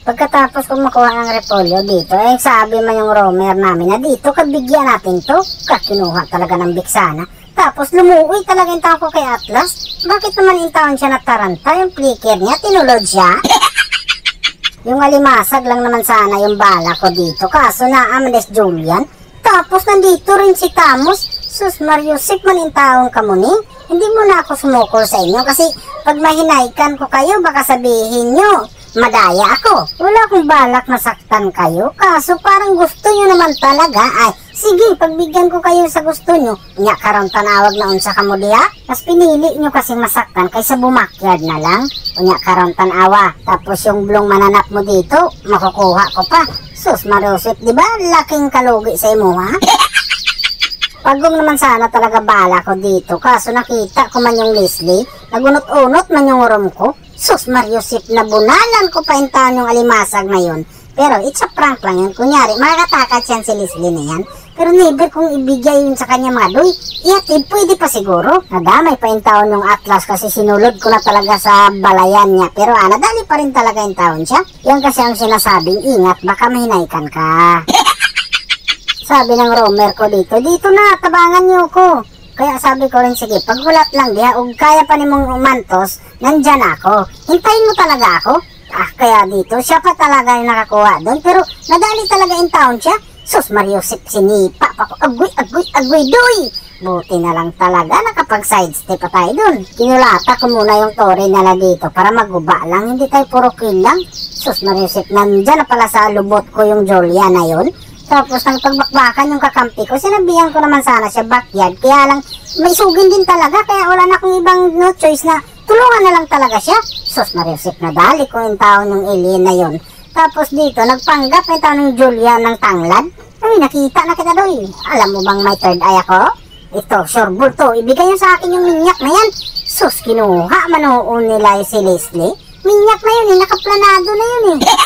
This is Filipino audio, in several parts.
Pagkatapos kung makuha ng repolyo dito, eh sabi man yung roamer namin na dito, kabigyan natin to. Kinuha talaga ng biksana. Tapos lumuoy talaga yung tao ko kay Atlas. Bakit naman yung taon siya nataranta? Yung flicker niya, tinulod siya. Yung alimasag lang naman sana yung bala ko dito. Kaso naamnes Julian. Tapos nandito rin si Tamos. Sus Mariusip man yung taong kamuning. Hindi mo na ako sumukol sa inyo kasi pag mahinaykan ko kayo baka sabihin nyo madaya ako. Wala akong balak masaktan kayo. Kaso parang gusto nyo naman talaga. Ay, sige, pagbigyan ko kayo sa gusto nyo. Nya karon tanawag na unsa ka mo diha. Mas pinili nyo kasing masaktan kaysa bumakyard na lang. Nya karon tanawa. Tapos yung blong mananap mo dito, makukuha ko pa. Sus, Marusip, di ba? Laking kalugi sa imo, ha? Pagong naman sana talaga bala ko dito. Kaso nakita ko man yung Leslie. Nagunot-unot man yung room ko. Sus, Mariusip, nabunalan ko pa yung taon yung alimasag na yun. Pero it's a prank lang yun. Kunyari, makakatakat yan si Leslie na yan. Pero never kung ibigay yun sa kanya mga doy. Iatid, pwede pa siguro. Nadamay pa yung taon yung Atlas kasi sinulod ko na talaga sa balayan niya. Pero nadali pa rin talaga yung taon siya. Yan kasi ang sinasabing, ingat, baka mahinaykan ka. Sabi ng roamer ko dito na, tabangan niyo ko. Kaya sabi ko rin, sige, paghulat lang diha, ug kaya pa ni mong umantos, nandyan ako. Hintayin mo talaga ako? Kaya dito, siya pa talaga yung nakakuha doon. Pero nadali talaga yung taon siya. Sus, Mariusip, sinipa pa ko. Agoy, doy! Buti na lang talaga, nakapag-sidestep pa tayo doon. Kinulata ko muna yung tore nila dito para maguba lang, hindi tayo puro kill lang. Sus, Mariusip, nandyan na pala sa lubot ko yung Julia na yun. Tapos nang pagbakbakan yung kakampi ko, sinabihan ko naman sana siya backyard. Kaya lang, may sugin din talaga. Kaya wala na akong ibang no choice na tulungan na lang talaga siya. Sus, Mariusip, nadali ko yung taon yung alien na yun. Tapos dito, nagpanggap yung taon ng Julia ng tanglad. Ay, nakita na kita doy. Alam mo bang may third eye ako? Ito, sureball to. Ibigay niya sa akin yung minyak na yan. Sus, kinuha manoon nila si Leslie. Minyak na yun, nakaplanado na yun eh.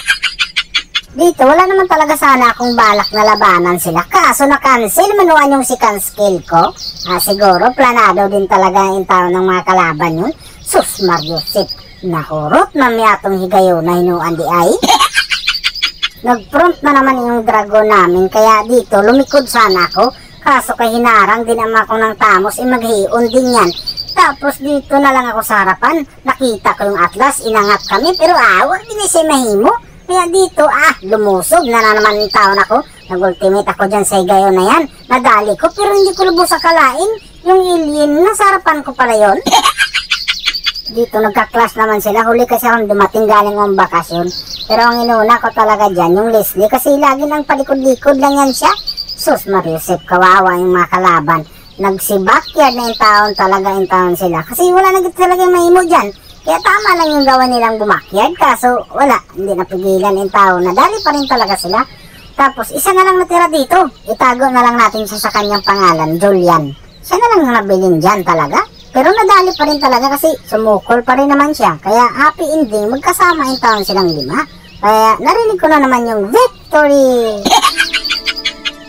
Dito, wala naman talaga sana akong balak na labanan sila. Kaso na-cancel, manuan yung second skill ko. Siguro, planado din talaga yung tao ng mga kalaban yun. Sus, Mariusip, nahurot mamiyatong higayo na hinuan di ay. Nag-front na naman yung dragon namin, kaya dito, lumikod sana ako. Kaso kay hinarang din naman ako ng Tamos, maghion din yan. Tapos dito na lang ako sa harapan. Nakita ko yung Atlas, inangat kami, pero wag din siya mahimo. Kaya dito, lumusog na naman yung taon ako. Nag-ultimate ako dyan sa higayon na yan. Nadali ko, pero hindi ko lubos akalain. Yung alien, nasa harapan ko pala yun. Dito, nagka-clash naman sila. Huli kasi akong dumating galing ng bakasyon. Pero ang inuna ko talaga dyan, yung Leslie. Kasi lagi nang palikod-likod lang yan siya. Sus, Mariusip, kawawa yung mga kalaban. Nagsibakyard na yung taon talaga yung taon sila. Kasi wala na talaga yung mahimo dyan. Kaya tama lang yung gawa nilang bumakyard. Kaso wala, hindi napigilan yung tao. Nadali pa rin talaga sila. Tapos isa na lang natira dito. Itago na lang natin siya sa kanyang pangalan, Julian. Siya na lang nabilin dyan talaga. Pero nadali pa rin talaga kasi sumukol pa rin naman siya. Kaya happy ending, magkasama yung taon silang 5. Kaya narinig ko na naman yung victory!